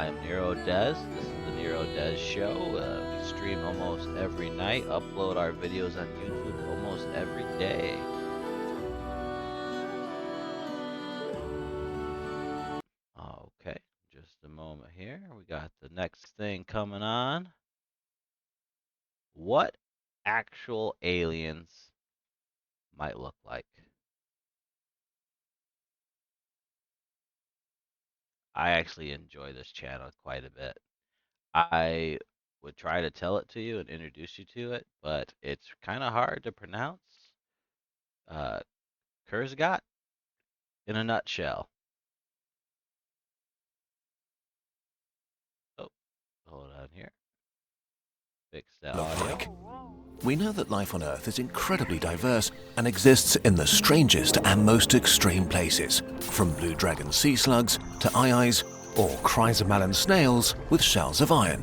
I'm Neuro Des. This is the Neuro Des Show. We stream almost every night, upload our videos on YouTube almost every day. Okay, just a moment here. We got the next thing coming on. What actual aliens might look like? I actually enjoy this channel quite a bit. I would try to tell it to you and introduce you to it, but it's kind of hard to pronounce. Uh, Kurzgesagt in a nutshell. Oh, hold on here. Fix that Look audio. like. We know that life on Earth is incredibly diverse and exists in the strangest and most extreme places, from blue dragon sea slugs to aye-ayes or chrysomelon snails with shells of iron,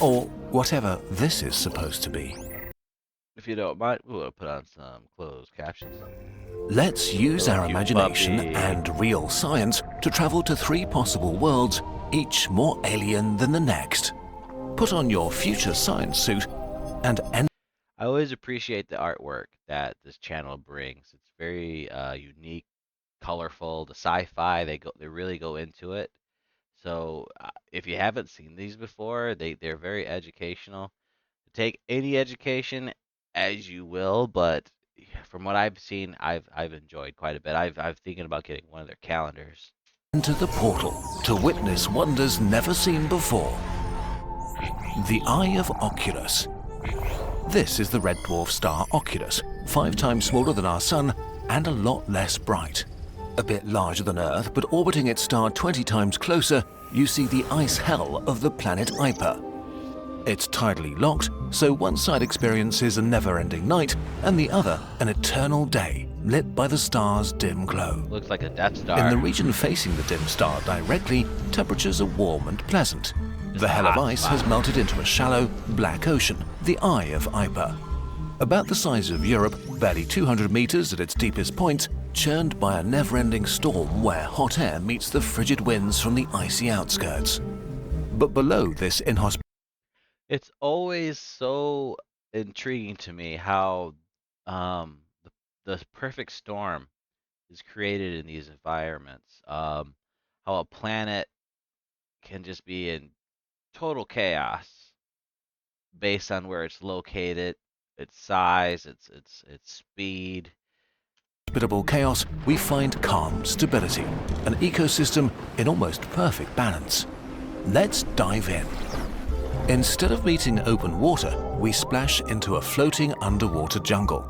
or whatever this is supposed to be. If you don't mind, we'll put on some closed captions. Let's use our cute imagination puppy. and real science to travel to 3 possible worlds, each more alien than the next. Put on your future science suit and I always appreciate the artwork that this channel brings. It's very unique, colorful. The sci-fi, they really go into it. So if you haven't seen these before, they're very educational. Take any education as you will, but from what I've seen, I've enjoyed quite a bit. I've thinking about getting one of their calendars. enter the portal to witness wonders never seen before. The Eye of Oculus. This is the red dwarf star Oculus, 5 times smaller than our Sun and a lot less bright. A bit larger than Earth, but orbiting its star 20 times closer, you see the ice hell of the planet Kuiper. It's tidally locked, so one side experiences a never-ending night and the other an eternal day, lit by the star's dim glow. Looks like a Death Star. In the region facing the dim star directly, temperatures are warm and pleasant. The hell of ice has melted into a shallow, black ocean, the Eye of Kuiper. About the size of Europe, barely 200 meters at its deepest point, churned by a never-ending storm where hot air meets the frigid winds from the icy outskirts. But below this inhospitable It's always so intriguing to me how the perfect storm is created in these environments. How a planet can just be in total chaos based on where it's located, its size, its speed. chaos, we find calm stability, an ecosystem in almost perfect balance. Let's dive in. Instead of meeting open water, we splash into a floating underwater jungle.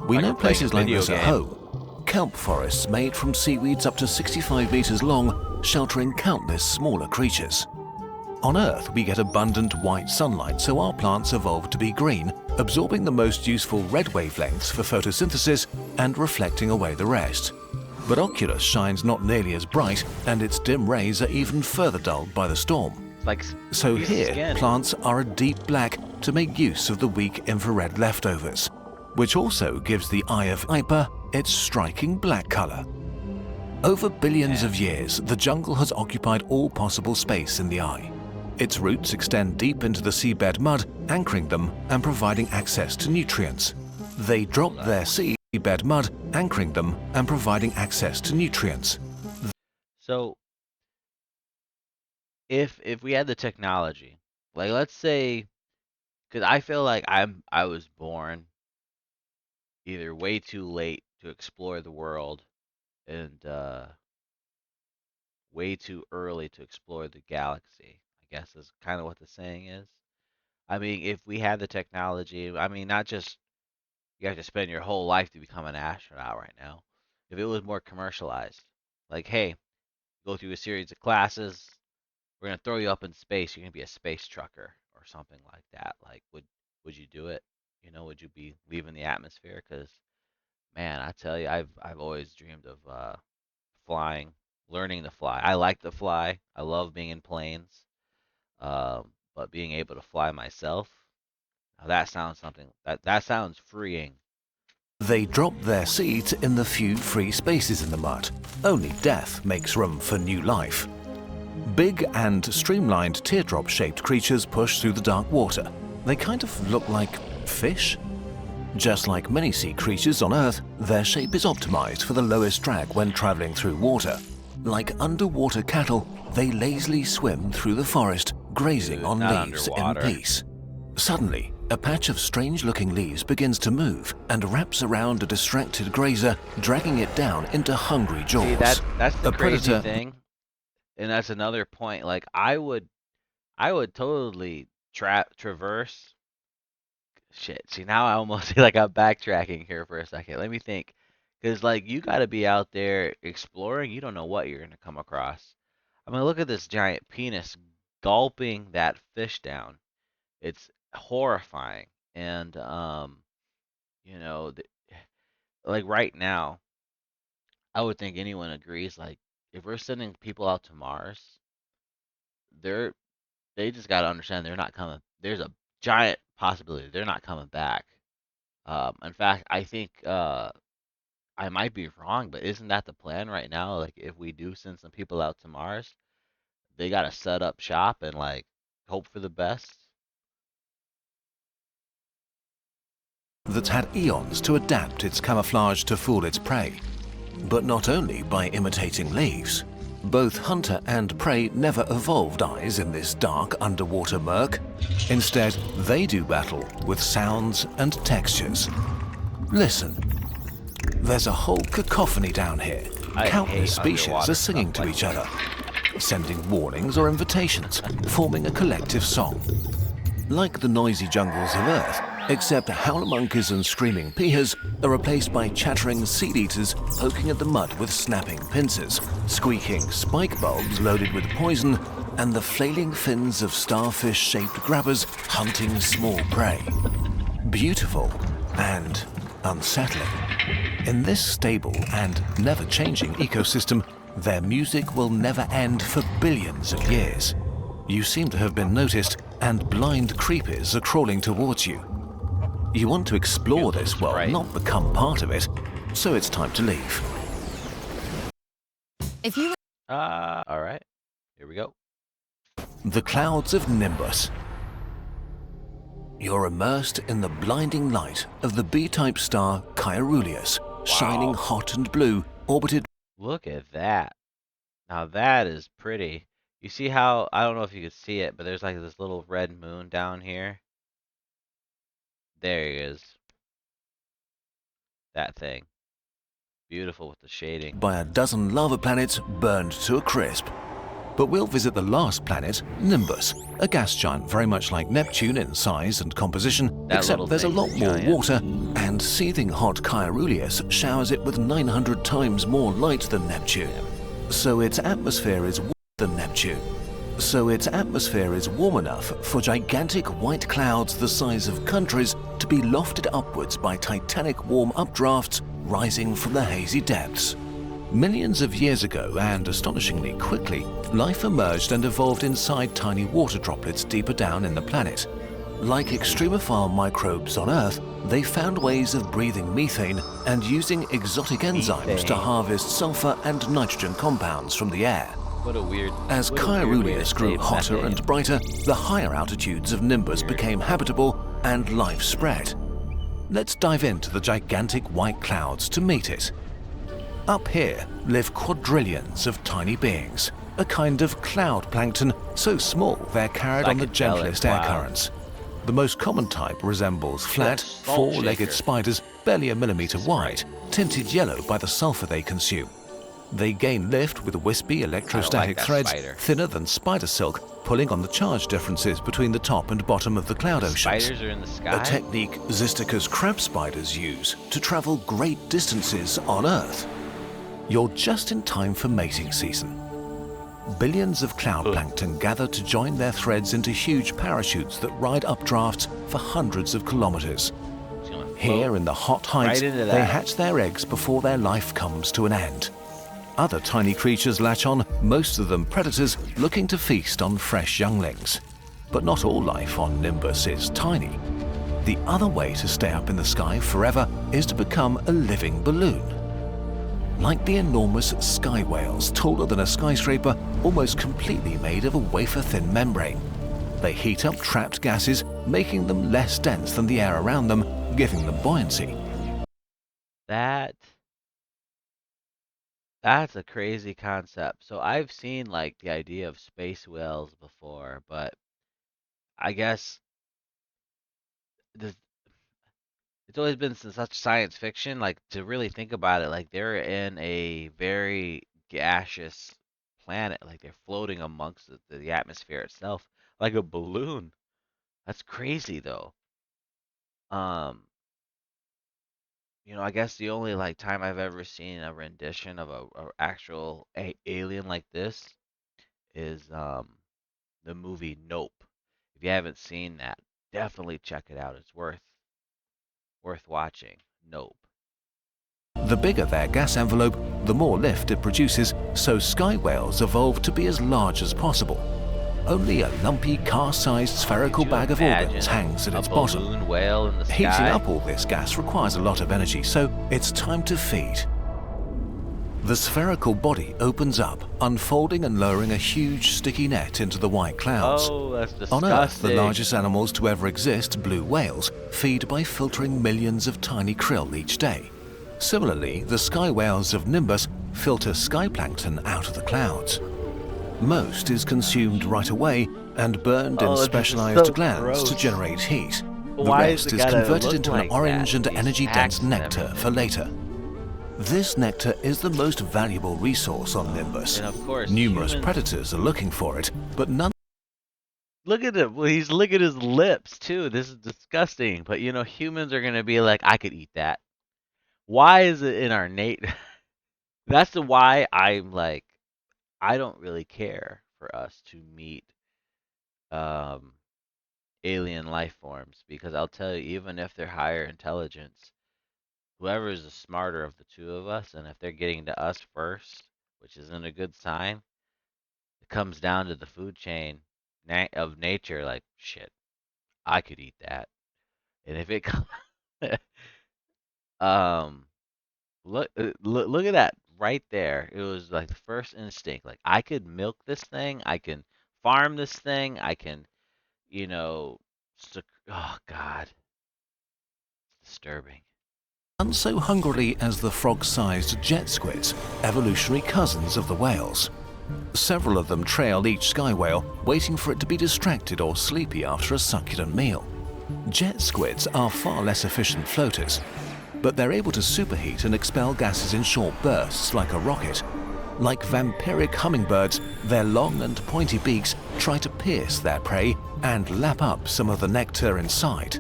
We Like know we're playing a places like video this at game. home. Kelp forests made from seaweeds up to 65 meters long, sheltering countless smaller creatures. On Earth, we get abundant white sunlight, so our plants evolved to be green, absorbing the most useful red wavelengths for photosynthesis and reflecting away the rest. But Oculus shines not nearly as bright, and its dim rays are even further dulled by the storm. It's like So piece of here, skin. plants are a deep black to make use of the weak infrared leftovers, which also gives the Eye of Kuiper its striking black color. Over billions of years, the jungle has occupied all possible space in the eye. Its roots extend deep into the seabed mud, anchoring them and providing access to nutrients. They drop their seabed mud, anchoring them and providing access to nutrients. So if we had the technology, like let's say, because I feel like I was born either way too late to explore the world and way too early to explore the galaxy, I guess is kind of what the saying is. I mean, if we had the technology, I mean, not just you have to spend your whole life to become an astronaut right now. If it was more commercialized, like, hey, go through a series of classes, we're gonna throw you up in space, you're gonna be a space trucker or something like that. Like, would you do it? You know, would you be leaving the atmosphere? Because man, I tell you, I've always dreamed of flying, learning to fly. I like to fly. I love being in planes. But being able to fly myself, now that sounds something that sounds freeing. They drop their seeds in the few free spaces in the mud. Only death makes room for new life. Big and streamlined teardrop-shaped creatures push through the dark water. They kind of look like fish. Just like many sea creatures on Earth, their shape is optimized for the lowest drag when traveling through water. Like underwater cattle, they lazily swim through the forest, grazing on not leaves underwater. in peace. Suddenly, a patch of strange-looking leaves begins to move and wraps around a distracted grazer, dragging it down into hungry jaws. See, that's the A crazy predator thing, and that's another point. Like I would totally traverse. Shit. See, now I almost feel like I'm backtracking here for a second. Let me think. Because, like, you got to be out there exploring. You don't know what you're going to come across. I mean, look at this giant penis gulping that fish down. It's horrifying. And, you know, like right now, I would think anyone agrees, like, if we're sending people out to Mars, they're, they just got to understand they're not coming. There's a giant possibility they're not coming back. In fact, I think I might be wrong, but isn't that the plan right now? Like, if we do send some people out to Mars, they gotta set up shop and like hope for the best. that's had eons to adapt its camouflage to fool its prey. But not only by imitating leaves. Both hunter and prey never evolved eyes in this dark underwater murk. Instead, they do battle with sounds and textures. Listen. There's a whole cacophony down here. I Countless hate species underwater are singing stuff to like each other, sending warnings or invitations, forming a collective song. Like the noisy jungles of Earth, except howler monkeys and screaming piehas are replaced by chattering seed eaters poking at the mud with snapping pincers, squeaking spike bulbs loaded with poison, and the flailing fins of starfish-shaped grabbers hunting small prey. Beautiful and unsettling. In this stable and never-changing ecosystem, their music will never end for billions of years. You seem to have been noticed, and blind creepers are crawling towards you. You want to explore this world, right. not become part of it, so it's time to leave. If you All right. Here we go. The clouds of Nimbus. You're immersed in the blinding light of the B-type star Caeruleus, shining hot and blue, orbited. Look at that. Now that is pretty. You see how, I don't know if you could see it, but there's like this little red moon down here. There he is. That thing. Beautiful with the shading. By a dozen lava planets burned to a crisp. But we'll visit the last planet, Nimbus, a gas giant very much like Neptune in size and composition, That little except there's a thing's lot a more giant. water, and seething hot Caeruleus showers it with 900 times more light than Neptune. So its atmosphere is than Neptune. So its atmosphere is warm enough for gigantic white clouds the size of countries to be lofted upwards by titanic warm updrafts rising from the hazy depths. Millions of years ago, and astonishingly quickly, life emerged and evolved inside tiny water droplets deeper down in the planet. Like extremophile microbes on Earth, they found ways of breathing methane and using exotic enzymes to Methane. harvest sulfur and nitrogen compounds from the air. What a weird. As what a weird way to Caeruleus grew say hotter methane. and brighter, the higher altitudes of Nimbus became habitable and life spread. Let's dive into the gigantic white clouds to meet it. Up here live quadrillions of tiny beings, a kind of cloud plankton so small they're carried on the Psychedelic gentlest air cloud. currents. The most common type resembles flat, salt four-legged shaker. spiders barely a millimeter wide, tinted yellow by the sulfur they consume. They gain lift with wispy electrostatic that threads spider. thinner than spider silk, pulling on the charge differences between the top and bottom of the cloud oceans. Spiders are in the A sky. technique Zysticus crab spiders use to travel great distances on Earth. You're just in time for mating season. Billions of cloud plankton gather to join their threads into huge parachutes that ride updrafts for hundreds of kilometers. It's gonna float. Here in the hot heights, Right into they that. hatch their eggs before their life comes to an end. Other tiny creatures latch on, most of them predators looking to feast on fresh younglings. But not all life on Nimbus is tiny. The other way to stay up in the sky forever is to become a living balloon. like the enormous sky whales, taller than a skyscraper, almost completely made of a wafer-thin membrane. They heat up trapped gases, making them less dense than the air around them, giving them buoyancy. That that's a crazy concept. So I've seen like the idea of space whales before, but I guess this, it's always been such science fiction. Like to really think about it, like they're in a very gaseous planet, like they're floating amongst the atmosphere itself, like a balloon. That's crazy though. Um, I guess the only like time I've ever seen a rendition of a actual alien like this is the movie Nope. If you haven't seen that, definitely check it out. It's worth watching. Nope. The bigger their gas envelope, the more lift it produces, so sky whales evolved to be as large as possible. Only a lumpy, car-sized spherical Could you bag of organs imagine hangs at a its bottom. balloon whale in the Heating sky? up all this gas requires a lot of energy, so it's time to feed. The spherical body opens up, unfolding and lowering a huge sticky net into the white clouds. Oh, that's disgusting. On Earth, the largest animals to ever exist, blue whales, feed by filtering millions of tiny krill each day. Similarly, the sky whales of Nimbus filter sky plankton out of the clouds. Most is consumed right away and burned in Oh, this is specialized so glands to gross. generate heat. The Why is rest it is gotta converted look into like an orange that? and These energy-dense acts and nectar everything. for later. This nectar is the most valuable resource on Nimbus. And of course, Numerous humans. predators are looking for it, but none Look at him. Well, he's look at his lips too. This is disgusting. But humans are gonna be like, I could eat that. Why is it in our Nate? That's the why I'm like, I don't really care for us to meet um alien life forms because I'll tell you, even if they're higher intelligence, whoever is the smarter of the two of us, and if they're getting to us first, which isn't a good sign, it comes down to the food chain of nature. Like shit, I could eat that, and if it um look at that right there. It was like the first instinct. Like I could milk this thing. I can farm this thing. I can, you know, oh God, it's disturbing. so hungrily as the frog-sized jet squids, evolutionary cousins of the whales. Several of them trail each sky whale, waiting for it to be distracted or sleepy after a succulent meal. Jet squids are far less efficient floaters, but they're able to superheat and expel gases in short bursts like a rocket. Like vampiric hummingbirds, their long and pointy beaks try to pierce their prey and lap up some of the nectar inside.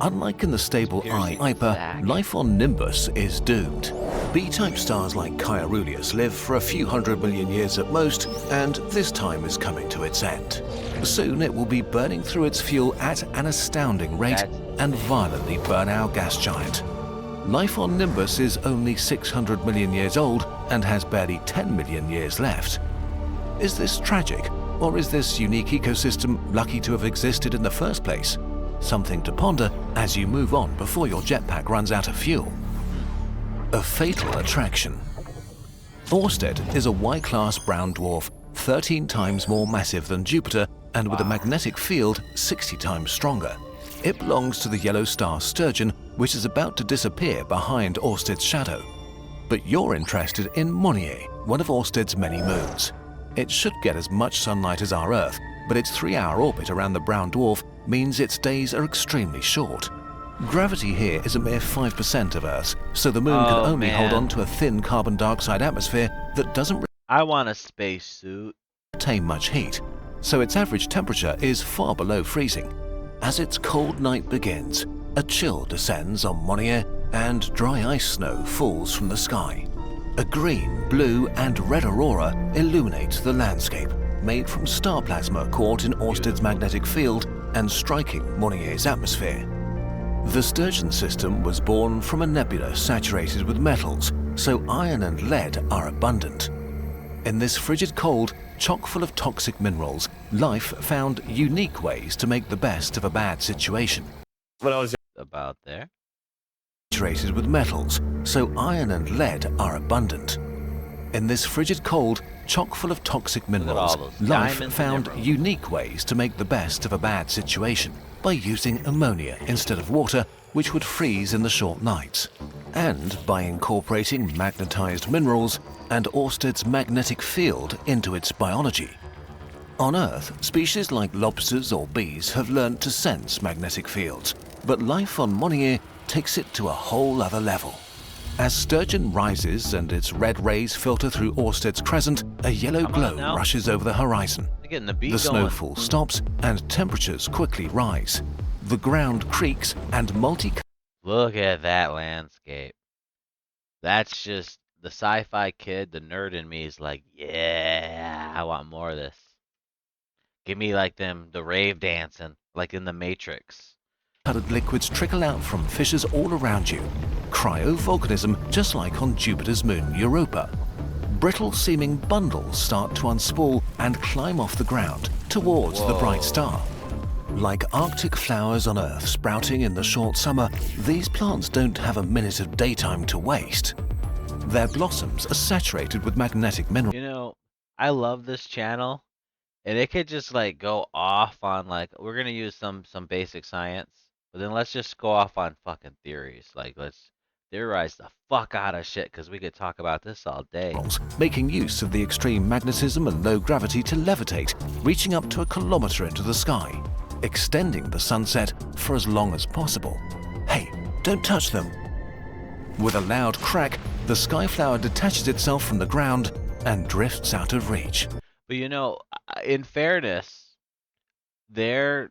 Unlike in the stable Eye Iper, life on Nimbus is doomed. B-type stars like Caeruleus live for a few 100 million years at most, and this time is coming to its end. Soon it will be burning through its fuel at an astounding rate and violently burn our gas giant. Life on Nimbus is only 600 million years old and has barely 10 million years left. Is this tragic, or is this unique ecosystem lucky to have existed in the first place? Something to ponder as you move on before your jetpack runs out of fuel. A fatal attraction. Orsted is a Y-class brown dwarf 13 times more massive than Jupiter and with a magnetic field 60 times stronger. It belongs to the yellow star Sturgeon, which is about to disappear behind Orsted's shadow. But you're interested in Monnier, one of Orsted's many moons. It should get as much sunlight as our Earth, but its 3-hour orbit around the brown dwarf means its days are extremely short. Gravity here is a mere 5% of Earth's, so the moon can only hold on to a thin carbon dioxide atmosphere that doesn't I want a spacesuit. retain much heat, so its average temperature is far below freezing. As its cold night begins, a chill descends on Monnier and dry ice snow falls from the sky. A green, blue and red aurora illuminates the landscape, made from star plasma caught in Orsted's magnetic field and striking Monnier's atmosphere. The Sturgeon system was born from a nebula saturated with metals, so iron and lead are abundant. In this frigid cold, chock full of toxic minerals, life found unique ways to make the best of a bad situation. When I was About there. saturated with metals, so iron and lead are abundant. In this frigid cold, chock full of toxic Look at all minerals, those life diamonds and found emeralds. unique ways to make the best of a bad situation by using ammonia instead of water, which would freeze in the short nights, and by incorporating magnetized minerals and Ørsted's magnetic field into its biology. On Earth, species like lobsters or bees have learned to sense magnetic fields, but life on Monier takes it to a whole other level. As sturgeon rises and its red rays filter through Ørsted's crescent, a yellow Come on glow now. rushes over the horizon. They're getting the beat The going. snowfall stops and temperatures quickly rise. The ground creaks and Look at that landscape. That's just the sci-fi kid, the nerd in me is like, yeah, I want more of this. Give me like the rave dancing, like in the Matrix. multicolored liquids trickle out from fissures all around you. Cryovolcanism, just like on Jupiter's moon Europa. Brittle-seeming bundles start to unspool and climb off the ground towards the bright star. Like Arctic flowers on Earth sprouting in the short summer, these plants don't have a minute of daytime to waste. Their blossoms are saturated with magnetic minerals. You know, I love this channel, and it could just like go off on like we're gonna use some basic science, but then let's just go off on fucking theories. Like let's theorize the fuck out of shit because we could talk about this all day. Making use of the extreme magnetism and low gravity to levitate, reaching up to 1 kilometer into the sky, extending the sunset for as long as possible. Hey, don't touch them! With a loud crack, the skyflower detaches itself from the ground and drifts out of reach. But you know, in fairness, they're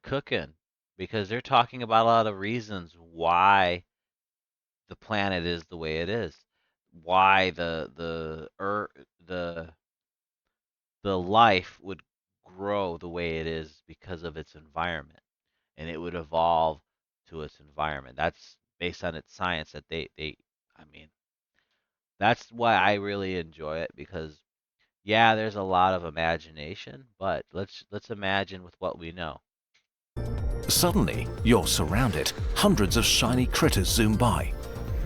cooking because they're talking about a lot of reasons why the planet is the way it is, why the life would grow the way it is because of its environment, and it would evolve to its environment. That's based on its science that I mean, that's why I really enjoy it because yeah, there's a lot of imagination, but let's imagine with what we know. Suddenly, you're surrounded. Hundreds of shiny critters zoom by.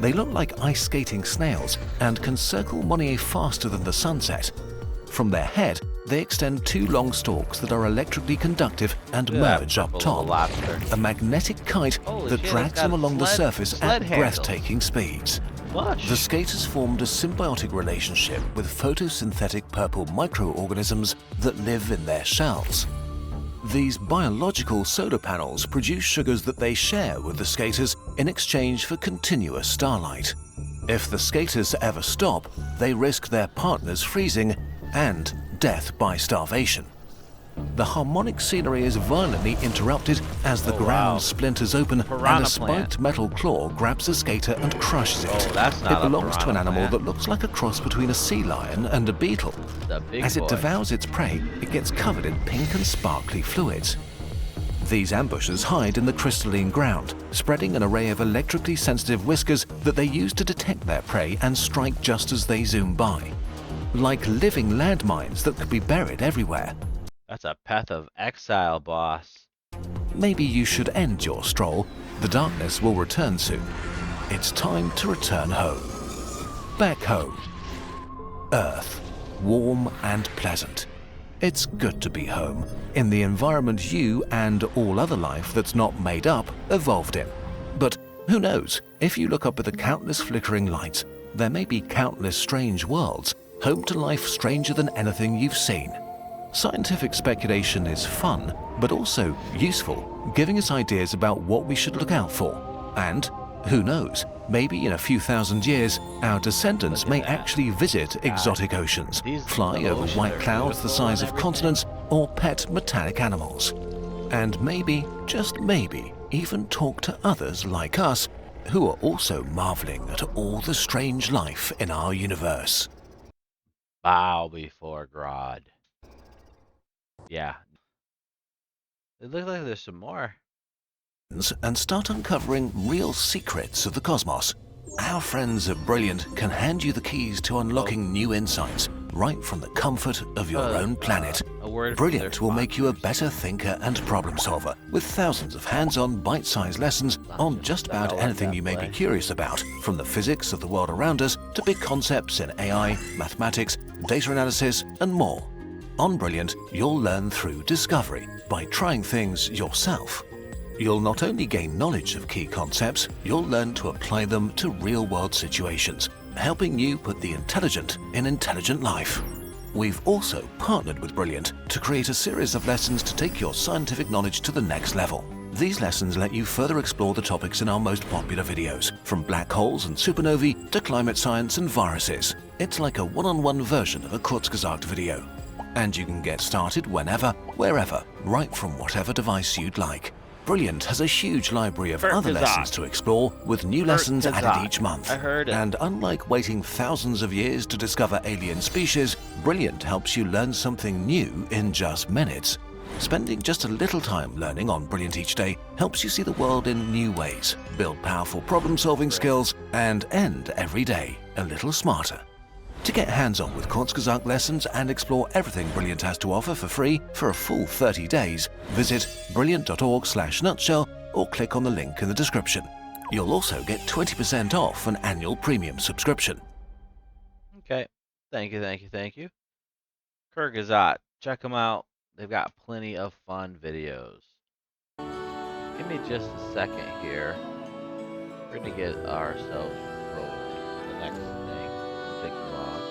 They look like ice skating snails and can circle Monier faster than the sunset. From their head, they extend 2 long stalks that are electrically conductive and Look at that merge up purple little top. lobster. A magnetic kite Holy that shit, it's drags got them along the sled- surface sled at handles. breathtaking speeds. Mush. The skaters formed a symbiotic relationship with photosynthetic purple microorganisms that live in their shells. These biological solar panels produce sugars that they share with the skaters in exchange for continuous starlight. If the skaters ever stop, they risk their partners freezing and death by starvation. The harmonic scenery is violently interrupted as the Oh, ground wow. splinters open and Piranha a spiked plant. metal claw grabs a skater and crushes it. Oh, that's not It a belongs to an piranha animal plant. that looks like a cross between a sea lion and a beetle. The big As it boy. devours its prey, it gets covered in pink and sparkly fluids. These ambushers hide in the crystalline ground, spreading an array of electrically sensitive whiskers that they use to detect their prey and strike just as they zoom by. Like living landmines that could be buried everywhere. That's a Path of Exile, boss. Maybe you should end your stroll. The darkness will return soon. It's time to return home. Back home. Earth. Warm and pleasant. It's good to be home, in the environment you and all other life that's not made up evolved in. But who knows, if you look up at the countless flickering lights, there may be countless strange worlds, home to life stranger than anything you've seen. Scientific speculation is fun, but also useful, giving us ideas about what we should look out for. And, who knows, maybe in a few thousand years, our descendants Look at may that. actually visit exotic oceans, These fly over oceans white are clouds the beautiful size and of everything. continents, or pet metallic animals. And maybe, just maybe, even talk to others like us, who are also marveling at all the strange life in our universe. Bow before God. Yeah. It looks like there's some more. And start uncovering real secrets of the cosmos. Our friends at Brilliant can hand you the keys to unlocking new insights, right from the comfort of your own planet. A word from their Brilliant will make you a sponsors. better thinker and problem solver with thousands of hands-on bite-sized lessons on just about I'll let anything that you may be play. curious about, from the physics of the world around us to big concepts in AI, mathematics, data analysis, and more. On Brilliant, you'll learn through discovery by trying things yourself. You'll not only gain knowledge of key concepts, you'll learn to apply them to real-world situations, helping you put the intelligent in intelligent life. We've also partnered with Brilliant to create a series of lessons to take your scientific knowledge to the next level. These lessons let you further explore the topics in our most popular videos, from black holes and supernovae to climate science and viruses. It's like a one-on-one version of a Kurzgesagt video. And you can get started whenever, wherever, right from whatever device you'd like. Brilliant has a huge library of other Kurzgesagt. lessons to explore, with new lessons added Kurzgesagt. each month. I heard it. And unlike waiting thousands of years to discover alien species, Brilliant helps you learn something new in just minutes. Spending just a little time learning on Brilliant each day helps you see the world in new ways, build powerful problem-solving skills, and end every day a little smarter. To get hands-on with Kurzgesagt lessons and explore everything Brilliant has to offer for free for a full 30 days, visit brilliant.org/nutshell or click on the link in the description. You'll also get 20% off an annual premium subscription. Okay. Thank you, thank you, thank you. Kurzgesagt. Check them out. They've got plenty of fun videos. Give me just a second here. We're going to get ourselves rolling. The next thing. Take you long.